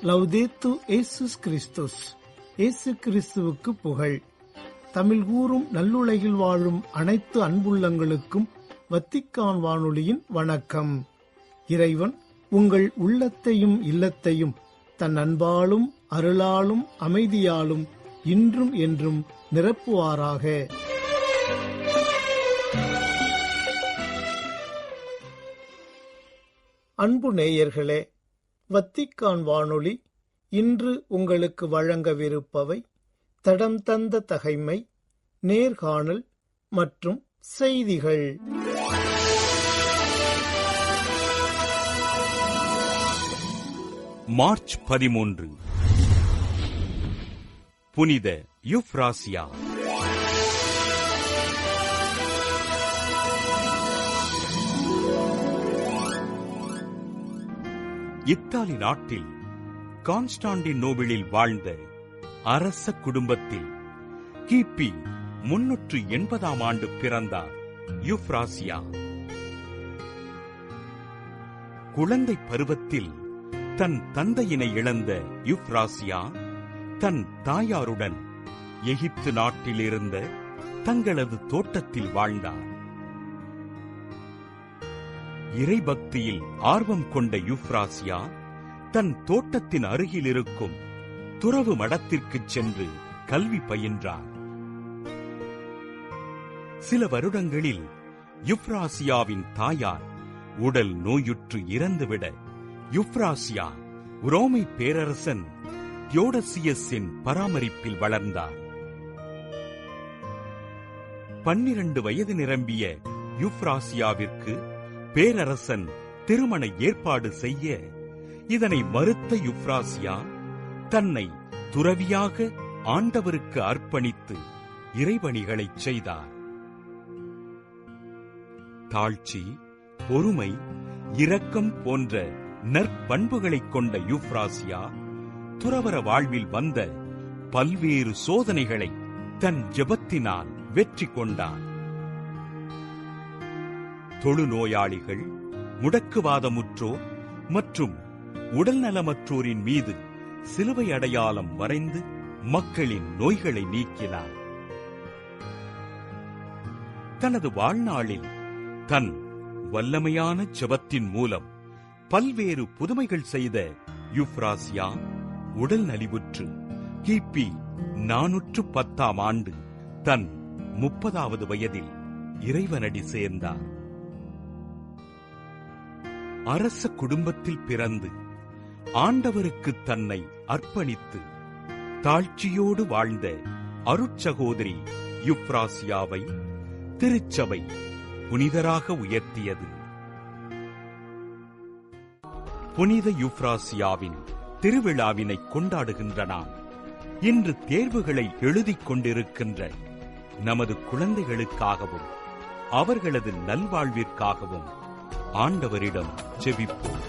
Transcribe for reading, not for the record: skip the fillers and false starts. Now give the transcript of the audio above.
லவ்தேத்து இயேசுஸ் கிறிஸ்துஸ். இயேசு கிறிஸ்துவுக்கு புகழ். தமிழ் கூறும் நல்லுலகில் வாழும் அனைத்து அன்புள்ளங்களுக்கும் வத்திக்கான் வானொலியின் வணக்கம். இறைவன் உங்கள் உள்ளத்தையும் இல்லத்தையும் தன் அன்பாலும் அருளாலும் அமைதியாலும் இன்றும் என்றும் நிரப்புவாராக. அன்பு நேயர்களே, வத்திக்கான் வானொலி இன்று உங்களுக்கு வழங்கவிருப்பவை தடம் தந்த தகைமை, நேர்காணல் மற்றும் செய்திகள். மார்ச் 13 புனித யூப்ராசியா. இத்தாலி நாட்டில் கான்ஸ்டாண்டினோபிளில் வாழ்ந்த அரச குடும்பத்தில் கிபி 380 ஆண்டு பிறந்தார் யூப்ராசியா. குழந்தை பருவத்தில் தன் தந்தையினை இழந்த யூப்ராசியா தன் தாயாருடன் எகிப்து நாட்டில் இருந்த தங்களது தோட்டத்தில் வாழ்ந்தார். இறைபக்தியில் ஆர்வம் கொண்ட யூப்ராசியா தன் தோட்டத்தின் அருகில் இருக்கும் துறவு மடத்திற்கு சென்று கல்வி பயின்றார். சில வருடங்களில் யூப்ராசியாவின் தாயார் உடல் நோயுற்று இறந்துவிட யூப்ராசியா ரோமை பேரரசன் தியோடசியஸின் பராமரிப்பில் வளர்ந்தார். 12 வயது நிரம்பிய யூப்ராசியாவிற்கு பேரரசன் திருமண ஏற்பாடு செய்ய இதனை மறுத்த யூப்ராசியா தன்னை துறவியாக ஆண்டவருக்கு அர்ப்பணித்து இறைபணிகளைச் செய்தார். தாழ்ச்சி, பொறுமை, இரக்கம் போன்ற நற்பண்புகளைக் கொண்ட யூப்ராசியா துறவற வாழ்வில் வந்த பல்வேறு சோதனைகளை தன் ஜெபத்தினால் வெற்றி கொண்டார். தொழுநோயாளிகள், முடக்குவாதமுற்றோர் மற்றும் உடல்நலமற்றோரின் மீது சிலுவை அடையாளம் வரைந்து மக்களின் நோய்களை நீக்கினார். தனது வாழ்நாளில் தன் வல்லமையான ஜெபத்தின் மூலம் பல்வேறு புதுமைகள் செய்த யூப்ராசியா உடல் நலிவுற்று கிபி 410 ஆண்டு தன் 30வது வயதில் இறைவனடி சேர்ந்தார். அரச குடும்பத்தில் பிறந்து ஆண்டவருக்கு தன்னை அர்ப்பணித்து தாழ்ச்சியோடு வாழ்ந்த அருட்சகோதரி யூப்ராசியாவை திருச்சபை புனிதராக உயர்த்தியது. புனித யூப்ராசியாவின் திருவிழாவினை கொண்டாடுகின்ற நாம் இன்று தேர்வுகளை எழுதிக் கொண்டிருக்கின்ற நமது குழந்தைகளுக்காகவும் அவர்களது நல்வாழ்விற்காகவும் ஆண்டவரிடம் ஜெபிப்போம்.